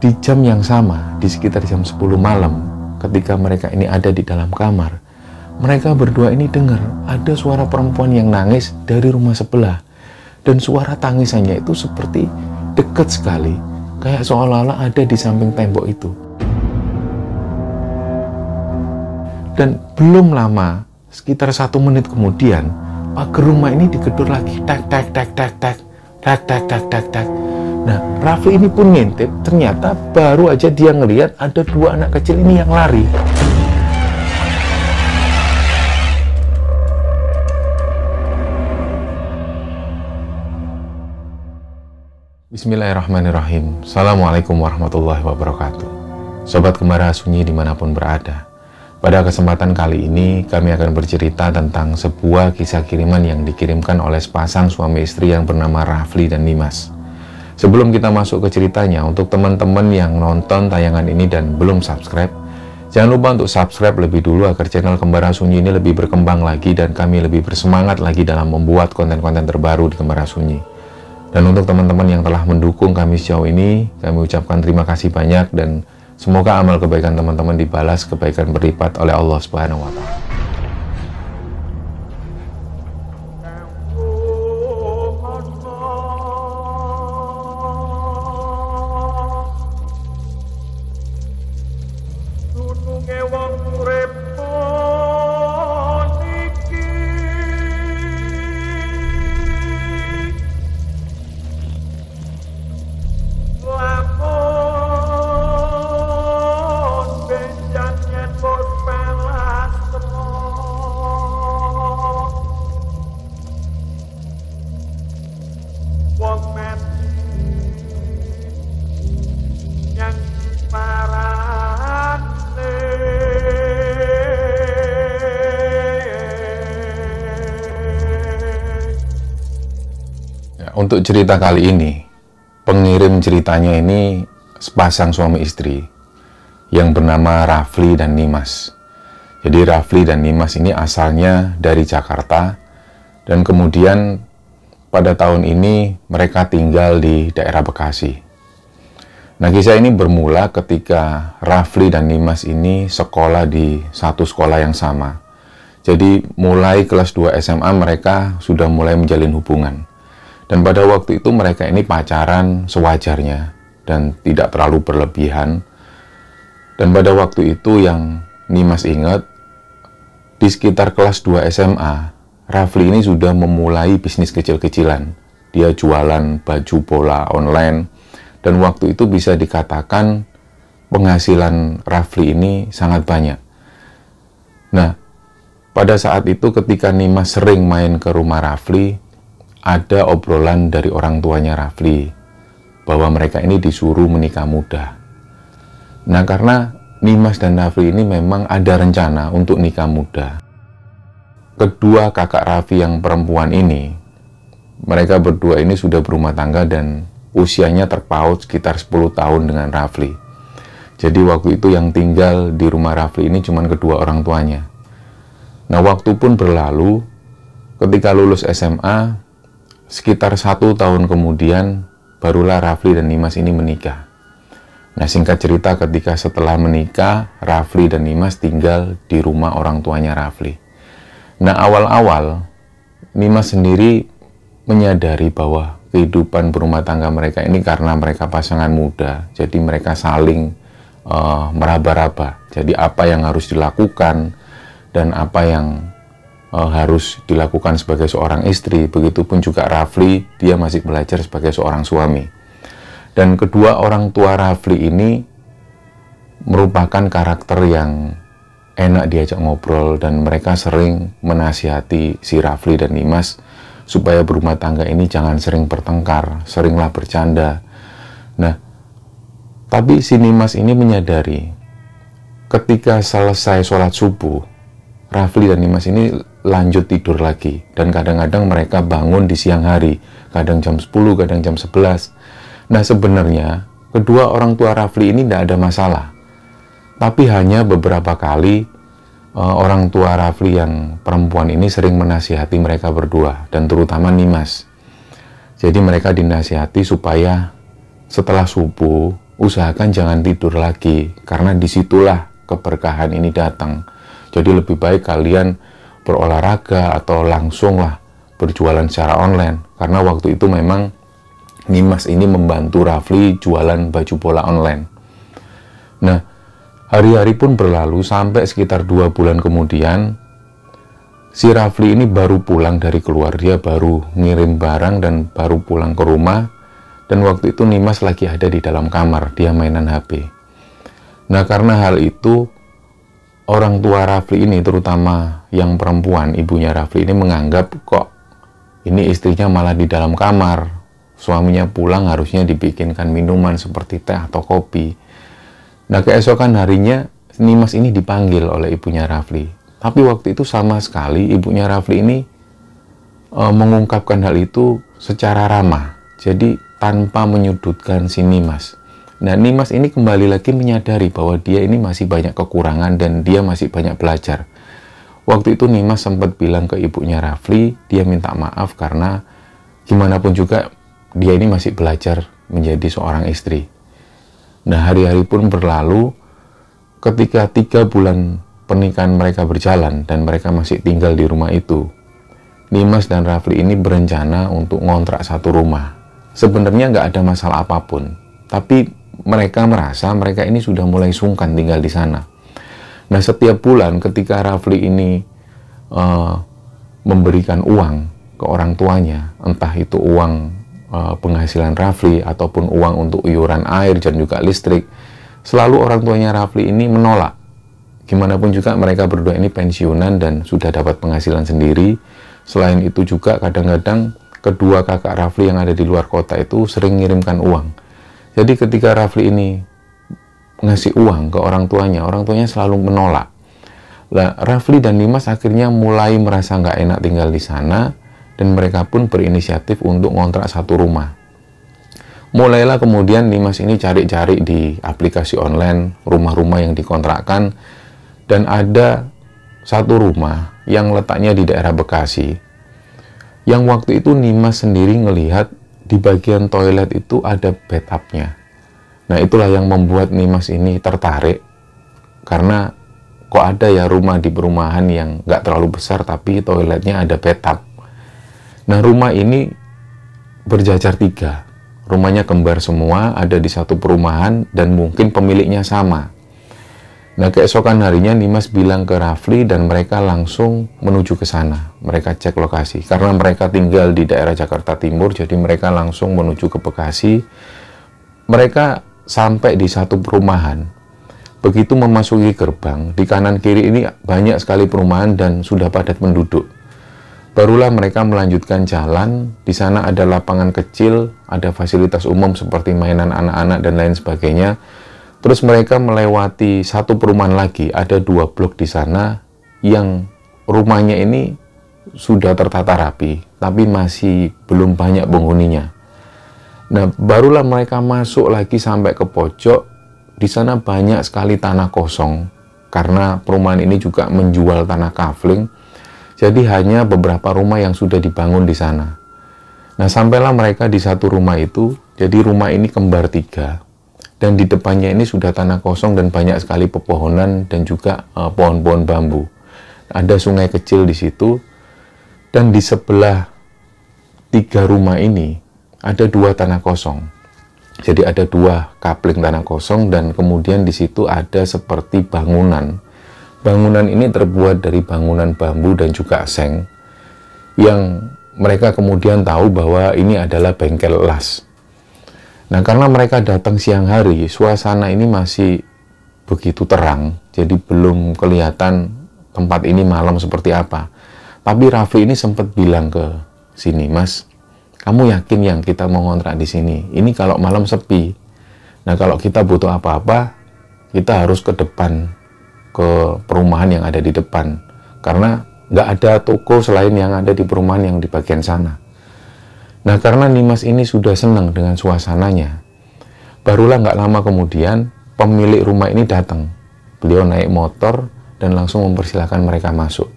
di jam yang sama, di sekitar jam 10 malam, ketika mereka ini ada di dalam kamar, mereka berdua ini dengar ada suara perempuan yang nangis dari rumah sebelah. Dan suara tangisannya itu seperti dekat sekali, kayak seolah-olah ada di samping tembok itu. Dan belum lama, sekitar 1 menit kemudian, pagar rumah ini digedor lagi, tak tak tak tak tak tak tak tak tak tak. Nah, Rafli ini pun ngintip, ternyata baru aja dia ngelihat ada 2 anak kecil ini yang lari. Bismillahirrahmanirrahim. Assalamualaikum warahmatullahi wabarakatuh. Sobat Kembara Sunyi dimanapun berada, pada kesempatan kali ini kami akan bercerita tentang sebuah kisah kiriman yang dikirimkan oleh sepasang suami istri yang bernama Rafli dan Nimas. Sebelum kita masuk ke ceritanya, untuk teman-teman yang nonton tayangan ini dan belum subscribe, jangan lupa untuk subscribe lebih dulu agar channel Kembara Sunyi ini lebih berkembang lagi dan kami lebih bersemangat lagi dalam membuat konten-konten terbaru di Kembara Sunyi. Dan untuk teman-teman yang telah mendukung kami sejauh ini, kami ucapkan terima kasih banyak dan semoga amal kebaikan teman-teman dibalas kebaikan berlipat oleh Allah Subhanahu wa Ta'ala. Untuk cerita kali ini, pengirim ceritanya ini sepasang suami istri yang bernama Rafli dan Nimas. Jadi Rafli dan Nimas ini asalnya dari Jakarta dan kemudian pada tahun ini mereka tinggal di daerah Bekasi. Nah, kisah ini bermula ketika Rafli dan Nimas ini sekolah di satu sekolah yang sama. Jadi mulai kelas 2 SMA mereka sudah mulai menjalin hubungan. Dan pada waktu itu mereka ini pacaran sewajarnya dan tidak terlalu berlebihan. Dan pada waktu itu yang Nimas ingat, di sekitar kelas 2 SMA, Rafli ini sudah memulai bisnis kecil-kecilan. Dia jualan baju bola online, dan waktu itu bisa dikatakan penghasilan Rafli ini sangat banyak. Nah, pada saat itu ketika Nimas sering main ke rumah Rafli, ada obrolan dari orang tuanya Rafli bahwa mereka ini disuruh menikah muda. Nah, karena Nimas dan Rafli ini memang ada rencana untuk nikah muda, kedua kakak Rafli yang perempuan ini, mereka berdua ini sudah berumah tangga dan usianya terpaut sekitar 10 tahun dengan Rafli. Jadi waktu itu yang tinggal di rumah Rafli ini cuma kedua orang tuanya. Nah, waktu pun berlalu, ketika lulus SMA, sekitar 1 tahun kemudian, barulah Rafli dan Nimas ini menikah. Nah, singkat cerita, ketika setelah menikah, Rafli dan Nimas tinggal di rumah orang tuanya Rafli. Nah, awal-awal, Nimas sendiri menyadari bahwa kehidupan berumah tangga mereka ini karena mereka pasangan muda, jadi mereka saling meraba-raba. Jadi apa yang harus dilakukan dan apa yang harus dilakukan sebagai seorang istri, begitupun juga Rafli, dia masih belajar sebagai seorang suami. Dan kedua orang tua Rafli ini merupakan karakter yang enak diajak ngobrol dan mereka sering menasihati si Rafli dan Nimas supaya berumah tangga ini jangan sering bertengkar, seringlah bercanda. Nah, tapi si Nimas ini menyadari ketika selesai sholat subuh, Rafli dan Nimas ini lanjut tidur lagi, dan kadang-kadang mereka bangun di siang hari, kadang jam 10, kadang jam 11. Nah, sebenarnya kedua orang tua Rafli ini tidak ada masalah, tapi hanya beberapa kali orang tua Rafli yang perempuan ini sering menasihati mereka berdua, dan terutama Nimas. Jadi mereka dinasihati supaya setelah subuh usahakan jangan tidur lagi, karena disitulah keberkahan ini datang. Jadi lebih baik kalian berolahraga atau langsunglah berjualan secara online, karena waktu itu memang Nimas ini membantu Rafli jualan baju bola online. Nah, hari-hari pun berlalu sampai sekitar 2 bulan kemudian, si Rafli ini baru pulang dari keluar, dia baru ngirim barang dan baru pulang ke rumah. Dan waktu itu Nimas lagi ada di dalam kamar, dia mainan HP. Nah, karena hal itu, orang tua Rafli ini, terutama yang perempuan, ibunya Rafli ini menganggap kok ini istrinya malah di dalam kamar. Suaminya pulang harusnya dibikinkan minuman seperti teh atau kopi. Nah, keesokan harinya Nimas ini dipanggil oleh ibunya Rafli. Tapi waktu itu sama sekali ibunya Rafli ini mengungkapkan hal itu secara ramah. Jadi tanpa menyudutkan si Nimas. Nah, Nimas ini kembali lagi menyadari bahwa dia ini masih banyak kekurangan dan dia masih banyak belajar. Waktu itu Nimas sempat bilang ke ibunya Rafli, dia minta maaf karena gimana pun juga dia ini masih belajar menjadi seorang istri. Nah, hari-hari pun berlalu, ketika 3 bulan pernikahan mereka berjalan dan mereka masih tinggal di rumah itu, Nimas dan Rafli ini berencana untuk ngontrak satu rumah. Sebenarnya nggak ada masalah apapun, tapi mereka merasa mereka ini sudah mulai sungkan tinggal di sana. Nah, setiap bulan ketika Rafli ini memberikan uang ke orang tuanya, entah itu uang penghasilan Rafli ataupun uang untuk iuran air dan juga listrik, selalu orang tuanya Rafli ini menolak. Gimana pun juga mereka berdua ini pensiunan dan sudah dapat penghasilan sendiri. Selain itu juga kadang-kadang kedua kakak Rafli yang ada di luar kota itu sering mengirimkan uang. Jadi ketika Rafli ini ngasih uang ke orang tuanya selalu menolak. Nah, Rafli dan Nimas akhirnya mulai merasa nggak enak tinggal di sana, dan mereka pun berinisiatif untuk ngontrak satu rumah. Mulailah kemudian Nimas ini cari-cari di aplikasi online rumah-rumah yang dikontrakkan, dan ada satu rumah yang letaknya di daerah Bekasi, yang waktu itu Nimas sendiri ngelihat di bagian toilet itu ada bathtubnya. Nah, itulah yang membuat Nimas ini tertarik, karena kok ada ya rumah di perumahan yang nggak terlalu besar tapi toiletnya ada bathtub. Nah, rumah ini berjajar 3. Rumahnya kembar semua, ada di satu perumahan dan mungkin pemiliknya sama. Nah, keesokan harinya Nimas bilang ke Rafli dan mereka langsung menuju ke sana. Mereka cek lokasi. Karena mereka tinggal di daerah Jakarta Timur, jadi mereka langsung menuju ke Bekasi. Mereka sampai di satu perumahan. Begitu memasuki gerbang, di kanan kiri ini banyak sekali perumahan dan sudah padat penduduk. Barulah mereka melanjutkan jalan. Di sana ada lapangan kecil, ada fasilitas umum seperti mainan anak-anak dan lain sebagainya. Terus mereka melewati satu perumahan lagi, ada 2 blok di sana yang rumahnya ini sudah tertata rapi, tapi masih belum banyak penghuninya. Nah, barulah mereka masuk lagi sampai ke pojok. Di sana banyak sekali tanah kosong, karena perumahan ini juga menjual tanah kafling. Jadi hanya beberapa rumah yang sudah dibangun di sana. Nah, sampailah mereka di satu rumah itu, jadi rumah ini kembar 3. Dan di depannya ini sudah tanah kosong dan banyak sekali pepohonan dan juga pohon-pohon bambu. Ada sungai kecil di situ, dan di sebelah 3 rumah ini ada 2 tanah kosong. Jadi ada 2 kapling tanah kosong dan kemudian di situ ada seperti bangunan. Bangunan ini terbuat dari bangunan bambu dan juga seng, yang mereka kemudian tahu bahwa ini adalah bengkel las. Nah, karena mereka datang siang hari, suasana ini masih begitu terang, jadi belum kelihatan tempat ini malam seperti apa. Tapi Rafli ini sempat bilang ke sini, "Mas, kamu yakin yang kita mau ngontrak di sini? Ini kalau malam sepi. Nah, kalau kita butuh apa-apa, kita harus ke depan, ke perumahan yang ada di depan. Karena nggak ada toko selain yang ada di perumahan yang di bagian sana." Nah, karena Nimas ini sudah senang dengan suasananya, barulah nggak lama kemudian pemilik rumah ini datang. Beliau naik motor dan langsung mempersilahkan mereka masuk.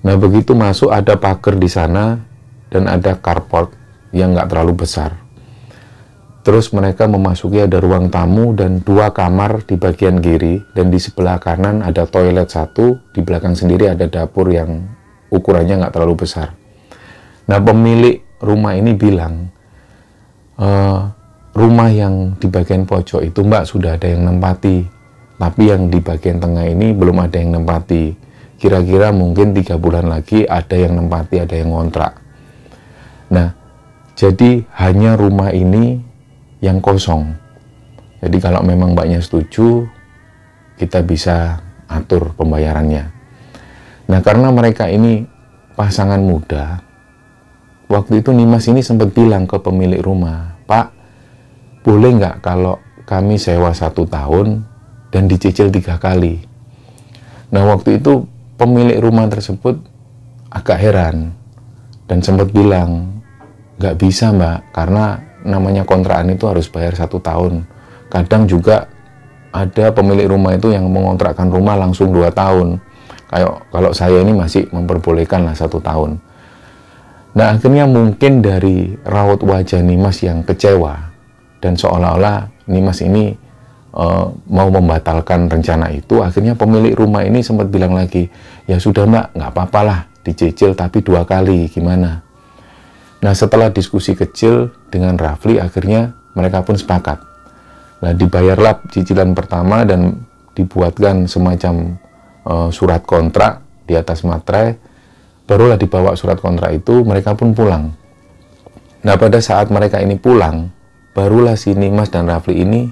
Nah, begitu masuk ada pagar di sana dan ada carport yang nggak terlalu besar. Terus mereka memasuki ada ruang tamu dan 2 kamar di bagian kiri, dan di sebelah kanan ada toilet 1, di belakang sendiri ada dapur yang ukurannya nggak terlalu besar. Nah, pemilik rumah ini bilang, rumah yang di bagian pojok itu Mbak sudah ada yang nempati, tapi yang di bagian tengah ini belum ada yang nempati. Kira-kira mungkin 3 bulan lagi ada yang nempati, ada yang ngontrak. Nah, jadi hanya rumah ini yang kosong. Jadi kalau memang Mbaknya setuju, kita bisa atur pembayarannya. Nah, karena mereka ini pasangan muda, waktu itu Nimas ini sempat bilang ke pemilik rumah, Pak, boleh nggak kalau kami sewa 1 tahun dan dicicil 3 kali? Nah, waktu itu pemilik rumah tersebut agak heran dan sempat bilang, nggak bisa Mbak, karena namanya kontrakan itu harus bayar 1 tahun. Kadang juga ada pemilik rumah itu yang mengontrakkan rumah langsung 2 tahun. Kayak kalau saya ini masih memperbolehkan lah 1 tahun. Nah, akhirnya mungkin dari raut wajah Nimas yang kecewa dan seolah-olah Nimas ini mau membatalkan rencana itu, akhirnya pemilik rumah ini sempat bilang lagi, ya sudah Mbak, nggak apa-apa lah dicicil tapi 2 kali, gimana? Nah, setelah diskusi kecil dengan Rafli, akhirnya mereka pun sepakat. Nah, dibayarlah cicilan pertama dan dibuatkan semacam surat kontrak di atas materai. Barulah dibawa surat kontrak itu, mereka pun pulang. Nah, pada saat mereka ini pulang, barulah si Nimas dan Rafli ini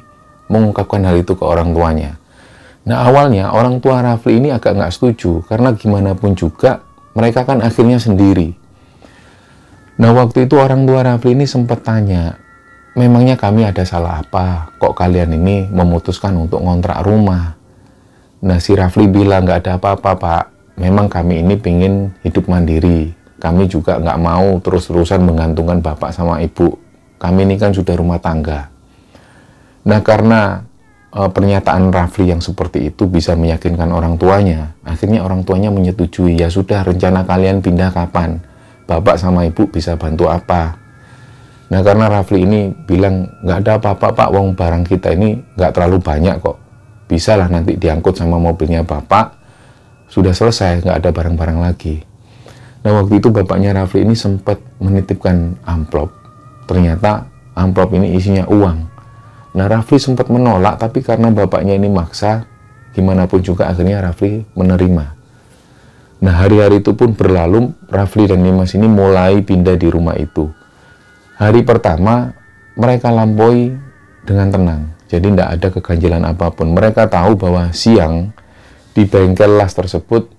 mengungkapkan hal itu ke orang tuanya. Nah, awalnya orang tua Rafli ini agak nggak setuju, karena gimana pun juga mereka kan akhirnya sendiri. Nah, waktu itu orang tua Rafli ini sempat tanya, memangnya kami ada salah apa? Kok kalian ini memutuskan untuk ngontrak rumah? Nah, si Rafli bilang, nggak ada apa-apa Pak. Memang kami ini pengen hidup mandiri. Kami juga nggak mau terus-terusan menggantungkan bapak sama ibu. Kami ini kan sudah rumah tangga. Nah, karena pernyataan Rafli yang seperti itu bisa meyakinkan orang tuanya, akhirnya orang tuanya menyetujui, ya sudah, rencana kalian pindah kapan? Bapak sama ibu bisa bantu apa? Nah, karena Rafli ini bilang, nggak ada apa-apa Pak, wong barang kita ini nggak terlalu banyak kok. Bisa lah nanti diangkut sama mobilnya Bapak, sudah selesai, nggak ada barang-barang lagi. Nah, waktu itu bapaknya Rafli ini sempat menitipkan amplop. Ternyata amplop ini isinya uang. Nah, Rafli sempat menolak, tapi karena bapaknya ini maksa, gimana pun juga akhirnya Rafli menerima. Nah, hari-hari itu pun berlalu, Rafli dan Nimas ini mulai pindah di rumah itu. Hari pertama, mereka lampaui dengan tenang. Jadi tidak ada keganjilan apapun. Mereka tahu bahwa siang di bengkel las tersebut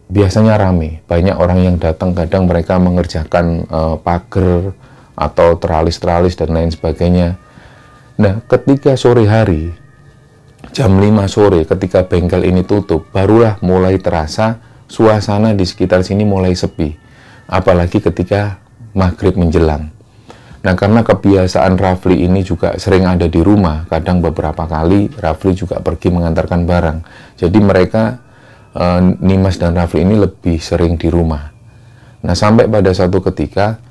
biasanya rame. Banyak orang yang datang, kadang mereka mengerjakan pagar atau teralis-teralis dan lain sebagainya. Nah, ketika sore hari, jam 5 sore, ketika bengkel ini tutup, barulah mulai terasa suasana di sekitar sini mulai sepi, apalagi ketika maghrib menjelang. Nah, karena kebiasaan Rafli ini juga sering ada di rumah, kadang beberapa kali Rafli juga pergi mengantarkan barang. Jadi mereka, Nimas dan Rafli ini lebih sering di rumah. Nah, sampai pada satu ketika,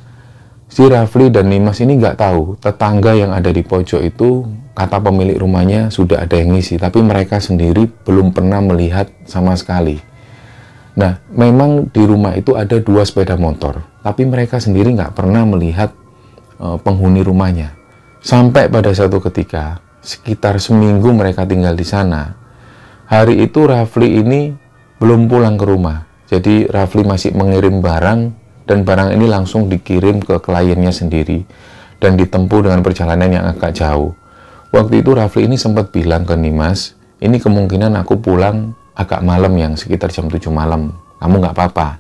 si Rafli dan Nimas ini nggak tahu, tetangga yang ada di pojok itu, kata pemilik rumahnya sudah ada yang ngisi, tapi mereka sendiri belum pernah melihat sama sekali. Nah, memang di rumah itu ada 2 sepeda motor, tapi mereka sendiri nggak pernah melihat penghuni rumahnya. Sampai pada satu ketika, sekitar seminggu mereka tinggal di sana. Hari itu Rafli ini belum pulang ke rumah. Jadi Rafli masih mengirim barang, dan barang ini langsung dikirim ke kliennya sendiri dan ditempuh dengan perjalanan yang agak jauh. Waktu itu Rafli ini sempat bilang ke Nimas, ini kemungkinan aku pulang agak malam, yang sekitar jam 7 malam. Kamu nggak apa-apa.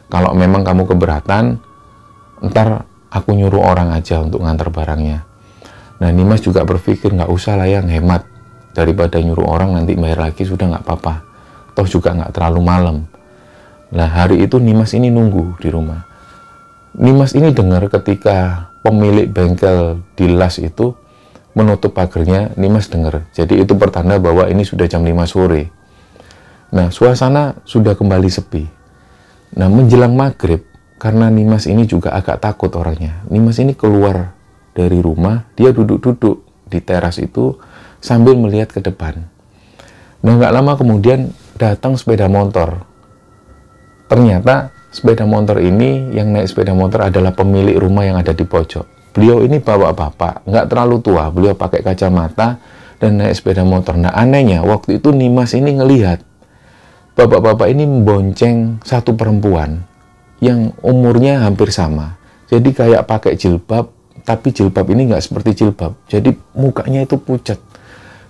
Kalau memang kamu keberatan, ntar aku nyuruh orang aja untuk ngantar barangnya. Nah, Nimas juga berpikir, nggak usah lah yang hemat. Daripada nyuruh orang nanti bayar lagi, sudah nggak apa-apa. Toh juga nggak terlalu malam. Nah, hari itu Nimas ini nunggu di rumah. Nimas ini dengar ketika pemilik bengkel di las itu menutup pagarnya, Nimas dengar. Jadi itu pertanda bahwa ini sudah jam 5 sore. Nah, suasana sudah kembali sepi. Nah, menjelang maghrib, karena Nimas ini juga agak takut orangnya, Nimas ini keluar dari rumah, dia duduk-duduk di teras itu sambil melihat ke depan. Nah, nggak lama kemudian datang sepeda motor. Ternyata sepeda motor ini, yang naik sepeda motor adalah pemilik rumah yang ada di pojok. Beliau ini bapak-bapak, nggak terlalu tua, beliau pakai kacamata dan naik sepeda motor. Nah, anehnya waktu itu Nimas ini ngelihat bapak-bapak ini membonceng satu perempuan yang umurnya hampir sama. Jadi kayak pakai jilbab, tapi jilbab ini nggak seperti jilbab. Jadi mukanya itu pucat.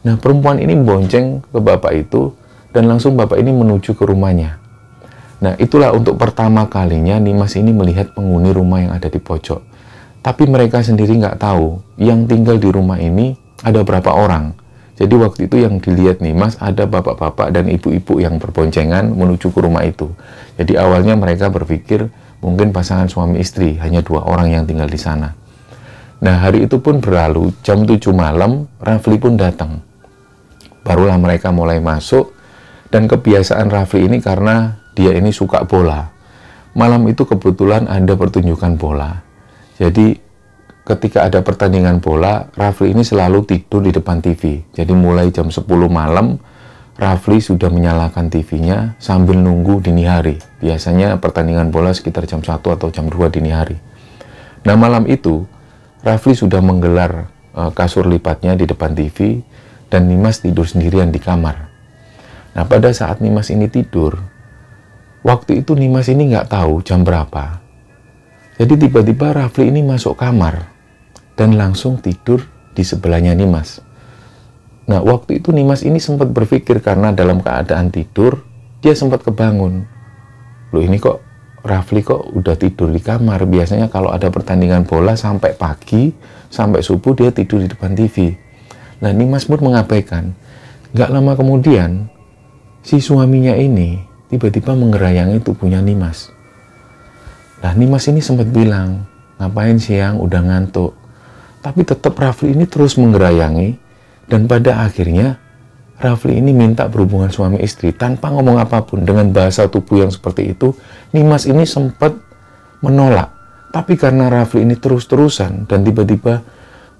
Nah, perempuan ini bonceng ke bapak itu dan langsung bapak ini menuju ke rumahnya. Nah, itulah untuk pertama kalinya Nimas ini melihat penghuni rumah yang ada di pojok. Tapi mereka sendiri nggak tahu yang tinggal di rumah ini ada berapa orang. Jadi waktu itu yang dilihat Nimas ada bapak-bapak dan ibu-ibu yang berboncengan menuju ke rumah itu. Jadi awalnya mereka berpikir mungkin pasangan suami istri, hanya 2 orang yang tinggal di sana. Nah, hari itu pun berlalu, jam 7 malam, Rafli pun datang. Barulah mereka mulai masuk, dan kebiasaan Rafli ini karena dia ini suka bola. Malam itu kebetulan ada pertunjukan bola. Jadi ketika ada pertandingan bola, Rafli ini selalu tidur di depan TV. Jadi mulai jam 10 malam, Rafli sudah menyalakan TV-nya sambil nunggu dini hari. Biasanya pertandingan bola sekitar jam 1 atau jam 2 dini hari. Nah, malam itu, Rafli sudah menggelar kasur lipatnya di depan TV, dan Nimas tidur sendirian di kamar. Nah, pada saat Nimas ini tidur, waktu itu Nimas ini nggak tahu jam berapa. Jadi tiba-tiba Rafli ini masuk kamar dan langsung tidur di sebelahnya Nimas. Nah, waktu itu Nimas ini sempat berpikir karena dalam keadaan tidur, dia sempat kebangun. Loh, ini kok Rafli kok udah tidur di kamar? Biasanya kalau ada pertandingan bola sampai pagi, sampai subuh dia tidur di depan TV. Nah, Nimas pun mengabaikan. Nggak lama kemudian, si suaminya ini tiba-tiba menggerayangi tubuhnya Nimas. Nah, Nimas ini sempat bilang, ngapain siang, udah ngantuk. Tapi tetap Rafli ini terus menggerayangi, dan pada akhirnya Rafli ini minta berhubungan suami istri tanpa ngomong apapun. Dengan bahasa tubuh yang seperti itu, Nimas ini sempat menolak. Tapi karena Rafli ini terus-terusan dan tiba-tiba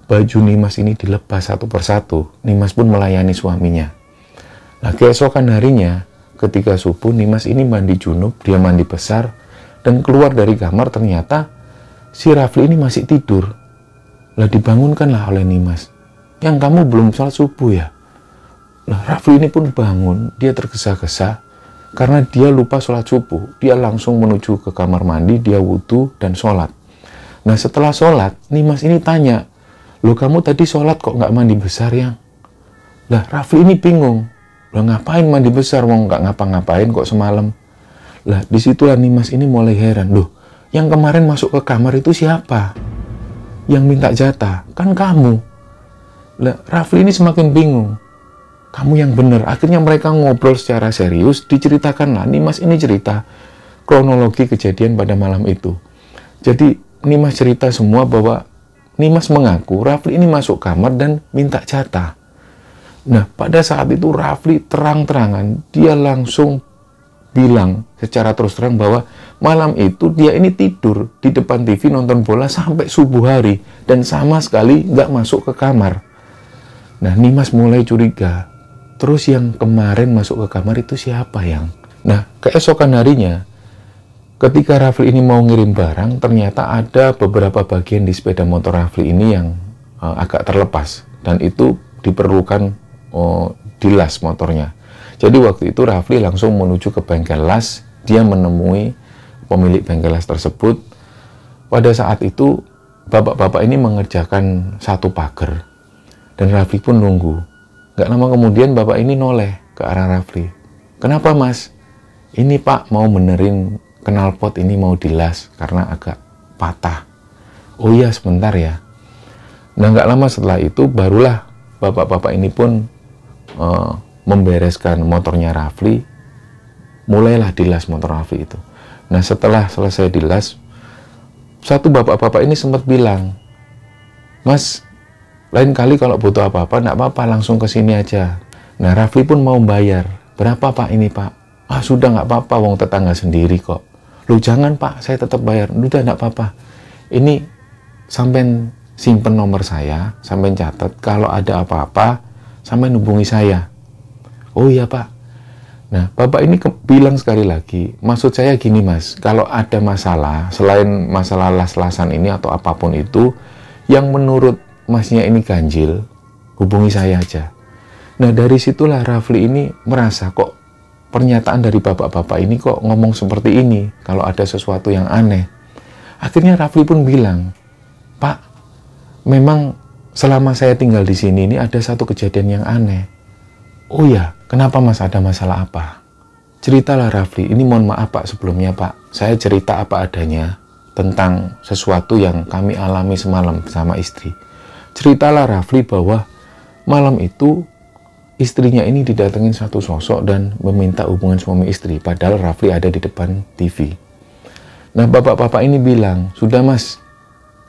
baju Nimas ini dilepas satu persatu, Nimas pun melayani suaminya. Nah, keesokan harinya, ketika subuh, Nimas ini mandi junub, dia mandi besar, dan keluar dari kamar ternyata si Rafli ini masih tidur. Lah, dibangunkanlah oleh Nimas. Yang kamu belum sholat subuh ya? Lah, Rafli ini pun bangun, dia tergesa-gesa karena dia lupa sholat subuh. Dia langsung menuju ke kamar mandi, dia wudhu dan sholat. Nah, setelah sholat, Nimas ini tanya, loh, kamu tadi sholat kok nggak mandi besar yang? Lah, Rafli ini bingung. Lah, ngapain mandi besar, mau nggak ngapa-ngapain kok semalam? Lah, disitulah Nimas ini mulai heran. Loh, yang kemarin masuk ke kamar itu siapa? Yang minta jatah, kan kamu. Lah, Rafli ini semakin bingung. Kamu yang benar. Akhirnya mereka ngobrol secara serius, diceritakanlah. Nimas ini cerita kronologi kejadian pada malam itu. Jadi, Nimas cerita semua bahwa Nimas mengaku Rafli ini masuk kamar dan minta jatah. Nah, pada saat itu Rafli terang-terangan, dia langsung bilang secara terus terang bahwa malam itu dia ini tidur di depan TV nonton bola sampai subuh hari dan sama sekali nggak masuk ke kamar. Nah, Nimas mulai curiga. Terus yang kemarin masuk ke kamar itu siapa yang? Nah, keesokan harinya, ketika Rafli ini mau ngirim barang, ternyata ada beberapa bagian di sepeda motor Rafli ini yang agak terlepas. Dan itu diperlukan dilas motornya. Jadi waktu itu Rafli langsung menuju ke bengkel las, dia menemui pemilik bengkel las tersebut. Pada saat itu, bapak-bapak ini mengerjakan satu pagar, dan Rafli pun nunggu. Gak lama kemudian bapak ini noleh ke arah Rafli. Kenapa mas? Ini pak mau benerin knalpot ini mau dilas karena agak patah. Oh iya sebentar ya. Nah gak lama setelah itu barulah bapak-bapak ini pun membereskan motornya Rafli, mulailah dilas motor Rafli itu. Nah, setelah selesai dilas, satu bapak-bapak ini sempat bilang, mas, lain kali kalau butuh apa-apa, enggak apa-apa, langsung ke sini aja. Nah, Rafli pun mau bayar. Berapa pak ini pak? Ah, sudah nggak apa-apa, wong tetangga sendiri kok. Loh, jangan pak, saya tetap bayar. Udah nggak apa-apa. Ini sampean simpen nomor saya, sampean catat, kalau ada apa-apa, sampean hubungi saya. Oh iya Pak. Nah, Bapak ini bilang sekali lagi, maksud saya gini Mas, kalau ada masalah, selain masalah las-lasan ini atau apapun itu, yang menurut Masnya ini ganjil, hubungi saya aja. Nah, dari situlah Rafli ini merasa kok pernyataan dari bapak-bapak ini kok ngomong seperti ini, kalau ada sesuatu yang aneh. Akhirnya Rafli pun bilang, Pak, memang selama saya tinggal di sini ini ada satu kejadian yang aneh. Oh ya, kenapa Mas, ada masalah apa? Ceritalah Rafli, ini mohon maaf Pak sebelumnya Pak, saya cerita apa adanya tentang sesuatu yang kami alami semalam sama istri. Ceritalah Rafli bahwa malam itu istrinya ini didatengin satu sosok dan meminta hubungan suami istri, padahal Rafli ada di depan TV. Nah, bapak-bapak ini bilang, sudah Mas,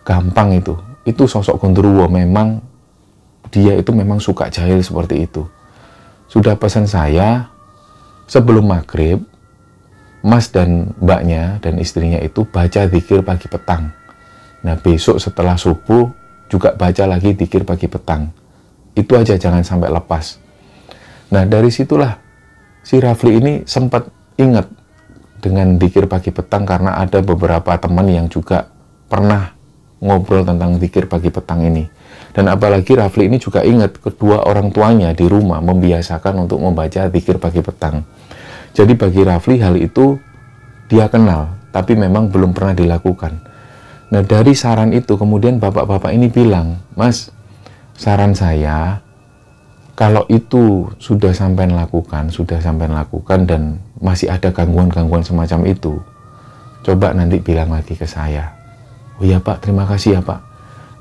gampang itu sosok gondoruo, memang dia itu memang suka jahil seperti itu. Sudah pesan saya, sebelum maghrib, Mas dan mbaknya dan istrinya itu baca zikir pagi petang. Nah, besok setelah subuh juga baca lagi zikir pagi petang. Itu aja, jangan sampai lepas. Nah, dari situlah si Rafli ini sempat ingat dengan zikir pagi petang karena ada beberapa teman yang juga pernah ngobrol tentang zikir pagi petang ini. Dan apalagi Rafli ini juga ingat kedua orang tuanya di rumah membiasakan untuk membaca zikir pagi petang. Jadi bagi Rafli hal itu dia kenal, tapi memang belum pernah dilakukan. Nah, dari saran itu kemudian bapak-bapak ini bilang, Mas, saran saya, kalau itu sudah sampai lakukan dan masih ada gangguan-gangguan semacam itu, coba nanti bilang lagi ke saya. Oh iya Pak, terima kasih ya Pak.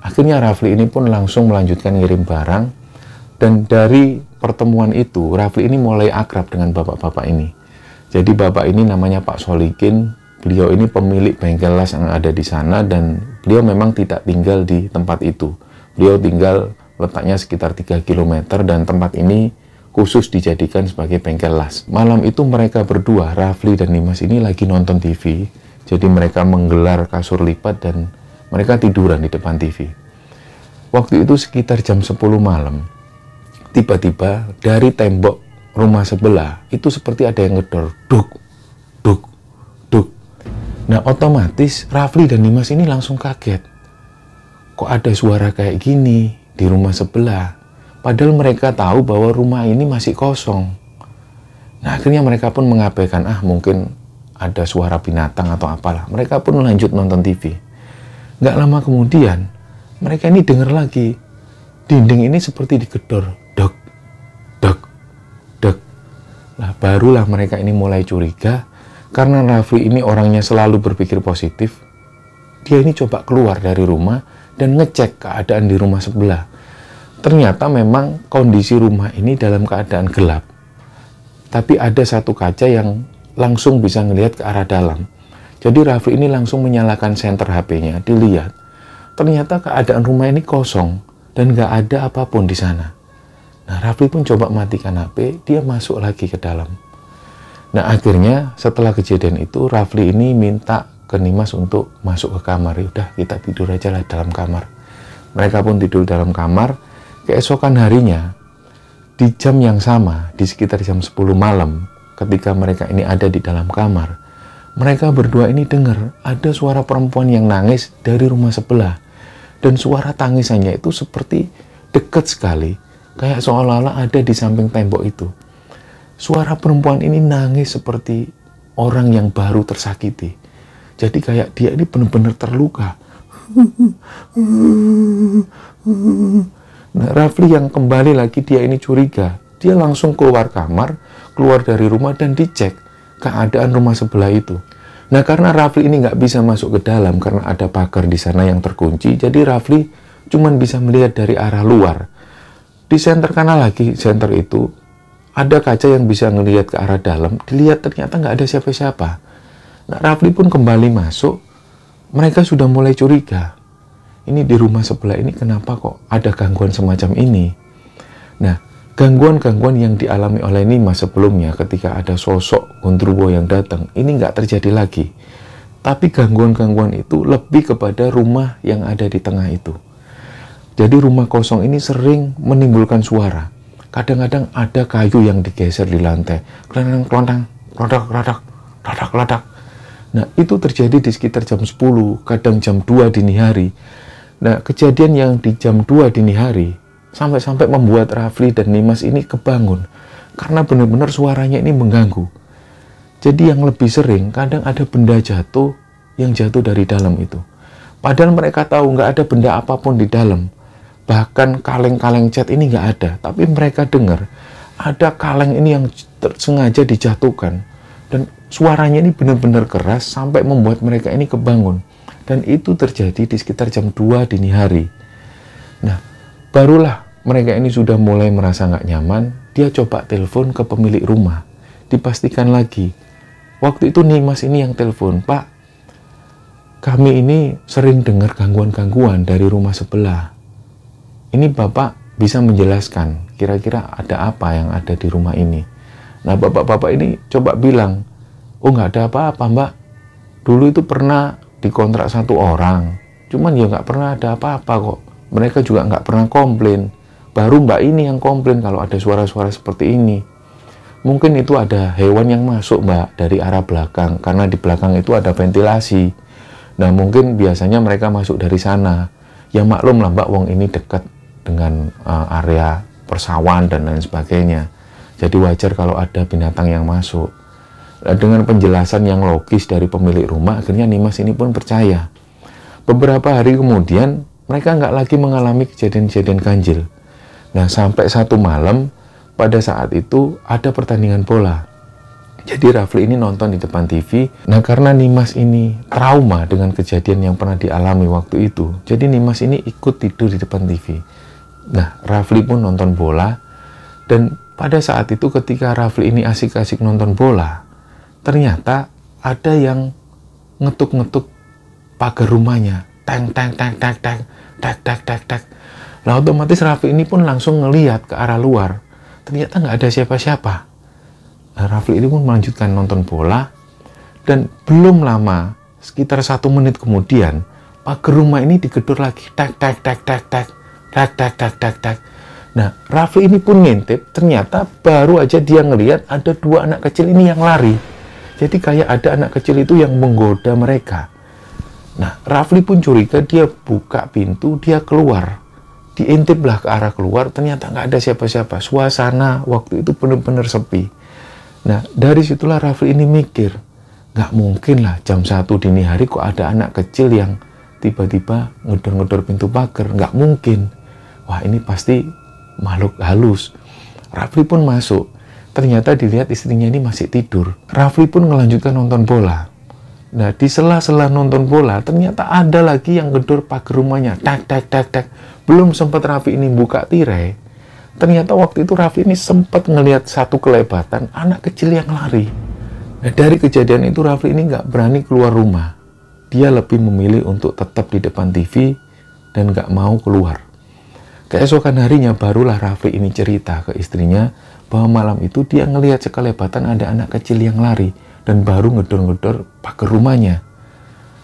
Akhirnya Rafli ini pun langsung melanjutkan ngirim barang, dan dari pertemuan itu Rafli ini mulai akrab dengan bapak-bapak ini. Jadi bapak ini namanya Pak Solikin, beliau ini pemilik bengkel las yang ada di sana, dan beliau memang tidak tinggal di tempat itu. Beliau tinggal letaknya sekitar 3 km dan tempat ini khusus dijadikan sebagai bengkel las. Malam itu mereka berdua, Rafli dan Nimas ini lagi nonton TV, jadi mereka menggelar kasur lipat dan mereka tiduran di depan TV. Waktu itu sekitar jam 10 malam, tiba-tiba dari tembok rumah sebelah itu seperti ada yang ngedor, duk, duk, duk. Nah, otomatis Rafli dan Nimas ini langsung kaget. Kok ada suara kayak gini di rumah sebelah? Padahal mereka tahu bahwa rumah ini masih kosong. Nah, akhirnya mereka pun mengabaikan, mungkin ada suara binatang atau apalah. Mereka pun lanjut nonton TV. Nggak lama kemudian, mereka ini dengar lagi, dinding ini seperti digedor, dok, dok, dok. Nah, barulah mereka ini mulai curiga, karena Rafli ini orangnya selalu berpikir positif. Dia ini coba keluar dari rumah dan ngecek keadaan di rumah sebelah. Ternyata memang kondisi rumah ini dalam keadaan gelap. Tapi ada satu kaca yang langsung bisa ngelihat ke arah dalam. Jadi Rafli ini langsung menyalakan senter HP-nya, dilihat. Ternyata keadaan rumah ini kosong dan nggak ada apapun di sana. Nah, Rafli pun coba matikan HP, dia masuk lagi ke dalam. Nah, akhirnya setelah kejadian itu, Rafli ini minta ke Nimas untuk masuk ke kamar. Udah, kita tidur aja lah dalam kamar. Mereka pun tidur dalam kamar. Keesokan harinya, di jam yang sama, di sekitar jam 10 malam, ketika mereka ini ada di dalam kamar, mereka berdua ini dengar ada suara perempuan yang nangis dari rumah sebelah. Dan suara tangisannya itu seperti dekat sekali, kayak seolah-olah ada di samping tembok itu. Suara perempuan ini nangis seperti orang yang baru tersakiti. Jadi kayak dia ini benar-benar terluka. Nah, Rafli yang kembali lagi dia ini curiga. Dia langsung keluar kamar, keluar dari rumah dan dicek keadaan rumah sebelah itu. Nah, karena Rafli ini nggak bisa masuk ke dalam karena ada pagar di sana yang terkunci, jadi Rafli cuman bisa melihat dari arah luar. Di senter kanan lagi, senter itu ada kaca yang bisa ngelihat ke arah dalam. Dilihat ternyata nggak ada siapa-siapa. Nah, Rafli pun kembali masuk. Mereka sudah mulai curiga. Ini di rumah sebelah ini kenapa kok ada gangguan semacam ini? Nah, gangguan-gangguan yang dialami oleh Nimas sebelumnya ketika ada sosok gondoruo yang datang, ini nggak terjadi lagi. Tapi gangguan-gangguan itu lebih kepada rumah yang ada di tengah itu. Jadi rumah kosong ini sering menimbulkan suara. Kadang-kadang ada kayu yang digeser di lantai. Kelentang, klodak, klodak, klodak, klodak. Nah, itu terjadi di sekitar jam 10, kadang jam 2 dini hari. Nah, kejadian yang di jam 2 dini hari sampai-sampai membuat Rafli dan Nimas ini kebangun. Karena benar-benar suaranya ini mengganggu. Jadi yang lebih sering, kadang ada benda jatuh yang jatuh dari dalam itu. Padahal mereka tahu nggak ada benda apapun di dalam. Bahkan kaleng-kaleng cat ini nggak ada. Tapi mereka dengar ada kaleng ini yang sengaja dijatuhkan. Dan suaranya ini benar-benar keras sampai membuat mereka ini kebangun. Dan itu terjadi di sekitar jam 2 dini hari. Nah, barulah mereka ini sudah mulai merasa nggak nyaman. Dia coba telepon ke pemilik rumah. Dipastikan lagi. Waktu itu Nimas ini yang telepon, "Pak, kami ini sering dengar gangguan-gangguan dari rumah sebelah. Ini Bapak bisa menjelaskan kira-kira ada apa yang ada di rumah ini." Nah, bapak-bapak ini coba bilang, "Oh, nggak ada apa-apa, Mbak. Dulu itu pernah dikontrak satu orang. Cuman ya nggak pernah ada apa-apa kok. Mereka juga nggak pernah komplain. Baru Mbak ini yang komplain kalau ada suara-suara seperti ini. Mungkin itu ada hewan yang masuk, Mbak, dari arah belakang. Karena di belakang itu ada ventilasi. Nah, mungkin biasanya mereka masuk dari sana. Ya maklum lah, Mbak, wong ini dekat dengan area persawahan dan lain sebagainya. Jadi wajar kalau ada binatang yang masuk." Nah, dengan penjelasan yang logis dari pemilik rumah, akhirnya Nimas ini pun percaya. Beberapa hari kemudian, mereka nggak lagi mengalami kejadian-kejadian ganjil. Nah, sampai satu malam, pada saat itu ada pertandingan bola. Jadi Rafli ini nonton di depan TV. Nah, karena Nimas ini trauma dengan kejadian yang pernah dialami waktu itu, jadi Nimas ini ikut tidur di depan TV. Nah, Rafli pun nonton bola. Dan pada saat itu ketika Rafli ini asik-asik nonton bola, ternyata ada yang ngetuk-ngetuk pagar rumahnya. Teng, teng, teng, teng, teng, teng, teng, teng, teng. Nah, otomatis Rafli ini pun langsung ngelihat ke arah luar. Ternyata nggak ada siapa-siapa. Nah, Rafli ini pun melanjutkan nonton bola. Dan belum lama, sekitar 1 menit kemudian, pagar rumah ini digedor lagi. Tek, tek, tek, tek, tek, tek, tek, tek, tek, tek. Nah, Rafli ini pun ngintip. Ternyata baru aja dia ngelihat ada 2 anak kecil ini yang lari. Jadi kayak ada anak kecil itu yang menggoda mereka. Nah, Rafli pun curiga, dia buka pintu, dia keluar. Diintiplah ke arah keluar, ternyata nggak ada siapa-siapa. Suasana waktu itu benar-benar sepi. Nah, dari situlah Rafli ini mikir, nggak mungkin lah jam 1 dini hari kok ada anak kecil yang tiba-tiba ngedor-ngedor pintu pagar. Nggak mungkin. Wah, ini pasti makhluk halus. Rafli pun masuk. Ternyata dilihat istrinya ini masih tidur. Rafli pun melanjutkan nonton bola. Nah, di sela-sela nonton bola, ternyata ada lagi yang gedor pagar rumahnya. Tek, tek, tek, tek. Belum sempat Rafli ini buka tirai. Ternyata waktu itu Rafli ini sempat ngelihat satu kelebatan anak kecil yang lari. Nah, dari kejadian itu Rafli ini nggak berani keluar rumah. Dia lebih memilih untuk tetap di depan TV dan nggak mau keluar. Keesokan harinya barulah Rafli ini cerita ke istrinya bahwa malam itu dia ngelihat sekelebatan ada anak kecil yang lari. Dan baru ngedor-ngedor pagar rumahnya.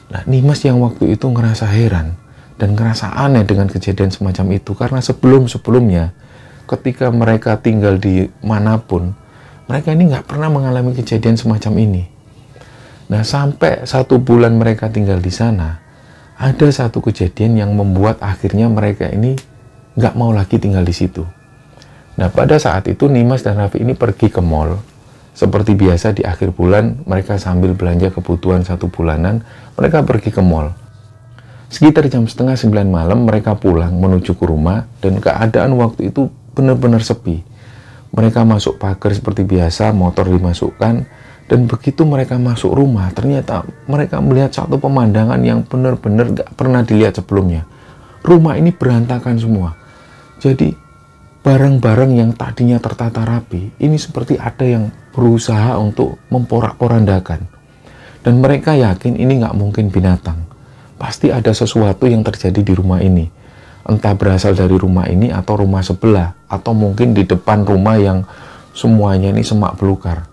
Nah, Nimas yang waktu itu ngerasa heran dan ngerasa aneh dengan kejadian semacam itu. Karena sebelum-sebelumnya, ketika mereka tinggal di manapun, mereka ini nggak pernah mengalami kejadian semacam ini. Nah, sampai 1 bulan mereka tinggal di sana, ada satu kejadian yang membuat akhirnya mereka ini nggak mau lagi tinggal di situ. Nah, pada saat itu Nimas dan Rafli ini pergi ke mall. Seperti biasa di akhir bulan, mereka sambil belanja kebutuhan 1 bulanan, mereka pergi ke mall. Sekitar jam setengah 9 malam, mereka pulang menuju ke rumah, dan keadaan waktu itu benar-benar sepi. Mereka masuk pagar seperti biasa, motor dimasukkan, dan begitu mereka masuk rumah, ternyata mereka melihat satu pemandangan yang benar-benar gak pernah dilihat sebelumnya. Rumah ini berantakan semua. Jadi, barang-barang yang tadinya tertata rapi, ini seperti ada yang berusaha untuk memporak-porandakan. Dan mereka yakin ini nggak mungkin binatang. Pasti ada sesuatu yang terjadi di rumah ini. Entah berasal dari rumah ini atau rumah sebelah. Atau mungkin di depan rumah yang semuanya ini semak belukar.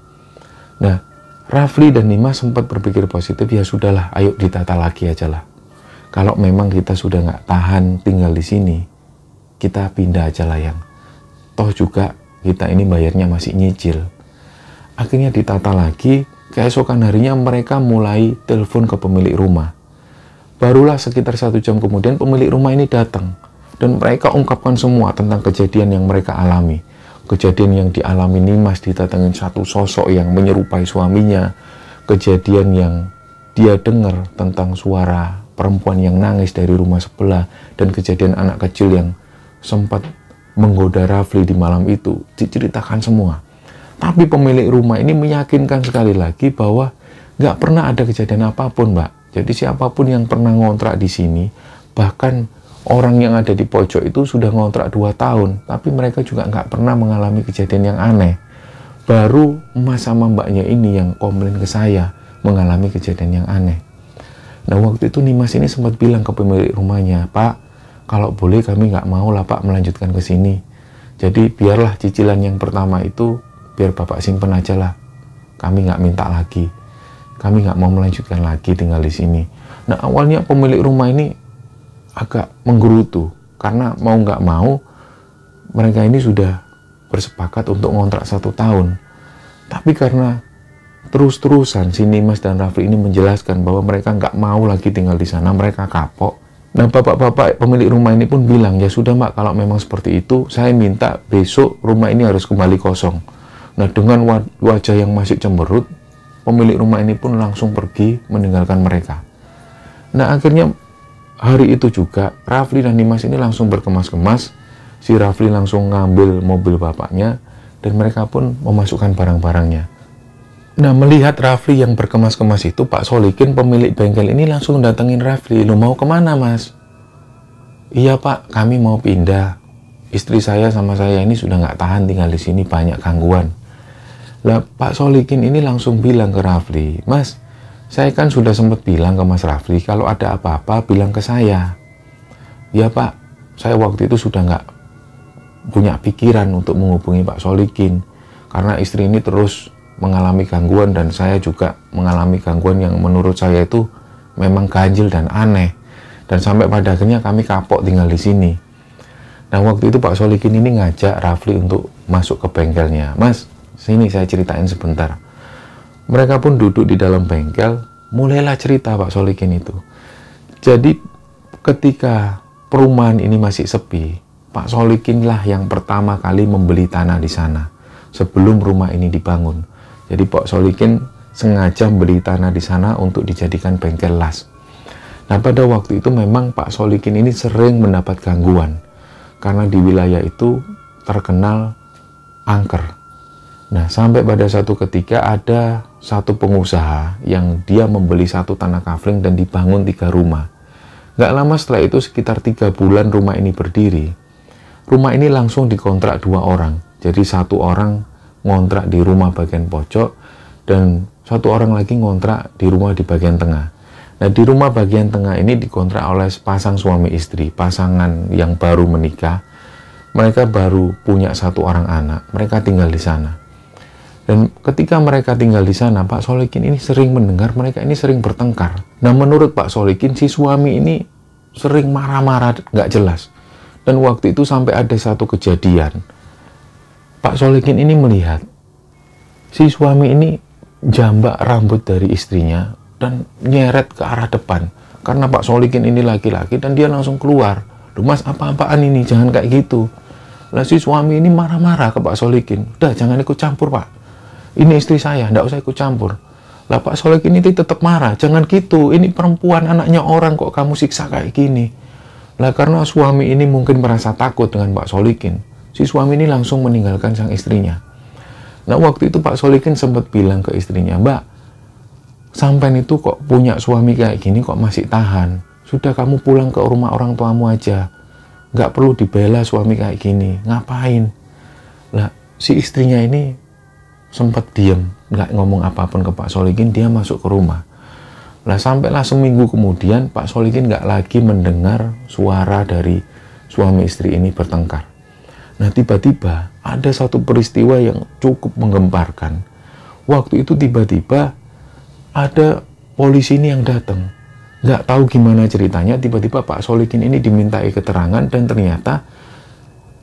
Nah, Rafli dan Nimas sempat berpikir positif, ya sudahlah, ayo ditata lagi aja lah. Kalau memang kita sudah nggak tahan tinggal di sini, kita pindah aja lah yang. Toh juga kita ini bayarnya masih nyicil. Akhirnya ditata lagi, keesokan harinya mereka mulai telepon ke pemilik rumah. Barulah sekitar 1 jam kemudian pemilik rumah ini datang. Dan mereka ungkapkan semua tentang kejadian yang mereka alami. Kejadian yang dialami Nimas didatangin satu sosok yang menyerupai suaminya. Kejadian yang dia dengar tentang suara perempuan yang nangis dari rumah sebelah. Dan kejadian anak kecil yang sempat menggoda Rafli di malam itu. Diceritakan semua. Tapi pemilik rumah ini meyakinkan sekali lagi bahwa nggak pernah ada kejadian apapun, Mbak. Jadi siapapun yang pernah ngontrak di sini, bahkan orang yang ada di pojok itu sudah ngontrak 2 tahun, tapi mereka juga nggak pernah mengalami kejadian yang aneh. Baru Mas sama mbaknya ini yang komplain ke saya mengalami kejadian yang aneh. Nah waktu itu Nimas ini sempat bilang ke pemilik rumahnya, Pak, kalau boleh kami nggak mau lah Pak melanjutkan ke sini. Jadi biarlah cicilan yang pertama itu biar Bapak simpen aja lah. Kami nggak minta lagi. Kami nggak mau melanjutkan lagi tinggal di sini. Nah awalnya pemilik rumah ini agak menggerutu karena mau nggak mau mereka ini sudah bersepakat untuk ngontrak 1 tahun. Tapi karena terus-terusan si Nimas dan Rafli ini menjelaskan bahwa mereka nggak mau lagi tinggal di sana, mereka kapok. Nah bapak-bapak pemilik rumah ini pun bilang, ya sudah Mbak, kalau memang seperti itu saya minta besok rumah ini harus kembali kosong. Nah dengan wajah yang masih cemberut, pemilik rumah ini pun langsung pergi meninggalkan mereka. Nah akhirnya hari itu juga Rafli dan Nimas ini langsung berkemas-kemas. Si Rafli langsung ngambil mobil bapaknya dan mereka pun memasukkan barang-barangnya. Nah melihat Rafli yang berkemas-kemas itu, Pak Solikin pemilik bengkel ini langsung datengin Rafli. Lu mau kemana Mas? Iya Pak, kami mau pindah. Istri saya sama saya ini sudah nggak tahan tinggal di sini, banyak gangguan. Lah Pak Solikin ini langsung bilang ke Rafli, Mas, saya kan sudah sempat bilang ke Mas Rafli, kalau ada apa-apa bilang ke saya. Ya Pak, saya waktu itu sudah nggak punya pikiran untuk menghubungi Pak Solikin. Karena istri ini terus mengalami gangguan dan saya juga mengalami gangguan yang menurut saya itu memang ganjil dan aneh. Dan sampai pada akhirnya kami kapok tinggal di sini. Nah waktu itu Pak Solikin ini ngajak Rafli untuk masuk ke bengkelnya. Mas, sini saya ceritain sebentar. Mereka pun duduk di dalam bengkel, mulailah cerita Pak Solikin itu. Jadi ketika perumahan ini masih sepi, Pak Solikin lah yang pertama kali membeli tanah di sana sebelum rumah ini dibangun. Jadi Pak Solikin sengaja beli tanah di sana untuk dijadikan bengkel las. Nah pada waktu itu memang Pak Solikin ini sering mendapat gangguan karena di wilayah itu terkenal angker. Nah, sampai pada satu ketika ada satu pengusaha yang dia membeli satu tanah kafling dan dibangun 3 rumah. Gak lama setelah itu, sekitar 3 bulan rumah ini berdiri. Rumah ini langsung dikontrak 2 orang. Jadi 1 orang ngontrak di rumah bagian pojok dan 1 orang lagi ngontrak di rumah di bagian tengah. Nah, di rumah bagian tengah ini dikontrak oleh sepasang suami istri, pasangan yang baru menikah. Mereka baru punya 1 orang anak. Mereka tinggal di sana. Dan ketika mereka tinggal di sana, Pak Solikin ini sering mendengar mereka ini sering bertengkar. Nah, menurut Pak Solikin, si suami ini sering marah-marah, nggak jelas. Dan waktu itu sampai ada satu kejadian. Pak Solikin ini melihat si suami ini jambak rambut dari istrinya dan nyeret ke arah depan. Karena Pak Solikin ini laki-laki dan dia langsung keluar. Duh Mas, apa-apaan ini? Jangan kayak gitu. Lah si suami ini marah-marah ke Pak Solikin. Udah, jangan ikut campur Pak. Ini istri saya, nggak usah ikut campur. Lah Pak Solikin ini tetap marah, jangan gitu, ini perempuan anaknya orang kok kamu siksa kayak gini. Lah karena suami ini mungkin merasa takut dengan Pak Solikin, si suami ini langsung meninggalkan sang istrinya. Nah waktu itu Pak Solikin sempat bilang ke istrinya, Mbak, sampean itu kok punya suami kayak gini kok masih tahan. Sudah kamu pulang ke rumah orang tuamu aja, nggak perlu dibela suami kayak gini, ngapain? Lah si istrinya ini sempat diam, nggak ngomong apapun ke Pak Solikin, dia masuk ke rumah. Nah, sampailah seminggu kemudian, Pak Solikin nggak lagi mendengar suara dari suami istri ini bertengkar. Nah, tiba-tiba ada satu peristiwa yang cukup menggemparkan. Waktu itu tiba-tiba ada polisi ini yang datang. Nggak tahu gimana ceritanya, tiba-tiba Pak Solikin ini dimintai keterangan dan ternyata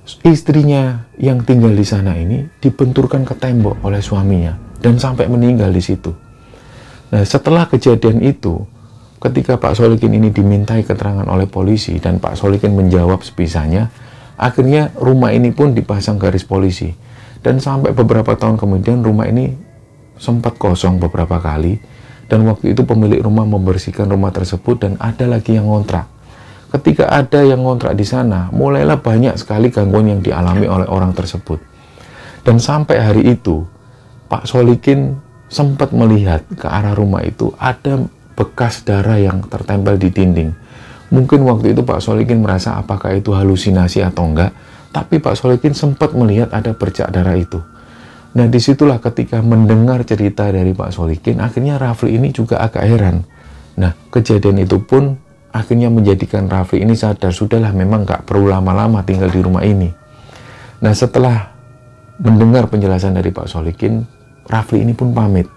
istrinya yang tinggal di sana ini dibenturkan ke tembok oleh suaminya dan sampai meninggal di situ. Nah, setelah kejadian itu, ketika Pak Solikin ini dimintai keterangan oleh polisi dan Pak Solikin menjawab sebisanya, akhirnya rumah ini pun dipasang garis polisi. Dan sampai beberapa tahun kemudian rumah ini sempat kosong beberapa kali, dan waktu itu pemilik rumah membersihkan rumah tersebut dan ada lagi yang ngontrak. Ketika ada yang ngontrak di sana, mulailah banyak sekali gangguan yang dialami oleh orang tersebut. Dan sampai hari itu, Pak Solikin sempat melihat ke arah rumah itu ada bekas darah yang tertempel di dinding. Mungkin waktu itu Pak Solikin merasa apakah itu halusinasi atau enggak, tapi Pak Solikin sempat melihat ada bercak darah itu. Nah, disitulah ketika mendengar cerita dari Pak Solikin, akhirnya Rafli ini juga agak heran. Nah, kejadian itu pun akhirnya menjadikan Rafli ini sadar, sudahlah memang nggak perlu lama-lama tinggal di rumah ini. Nah, setelah mendengar penjelasan dari Pak Solikin, Rafli ini pun pamit.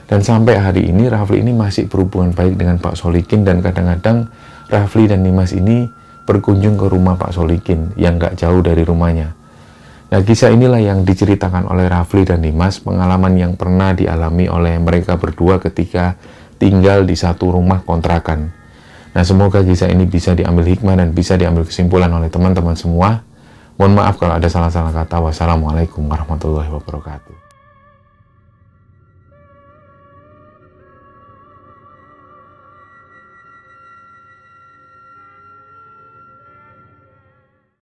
Dan sampai hari ini Rafli ini masih berhubungan baik dengan Pak Solikin, dan kadang-kadang Rafli dan Nimas ini berkunjung ke rumah Pak Solikin yang nggak jauh dari rumahnya. Nah, kisah inilah yang diceritakan oleh Rafli dan Nimas, pengalaman yang pernah dialami oleh mereka berdua ketika tinggal di satu rumah kontrakan. Nah, semoga kisah ini bisa diambil hikmah dan bisa diambil kesimpulan oleh teman-teman semua. Mohon maaf kalau ada salah-salah kata. Wassalamualaikum warahmatullahi wabarakatuh.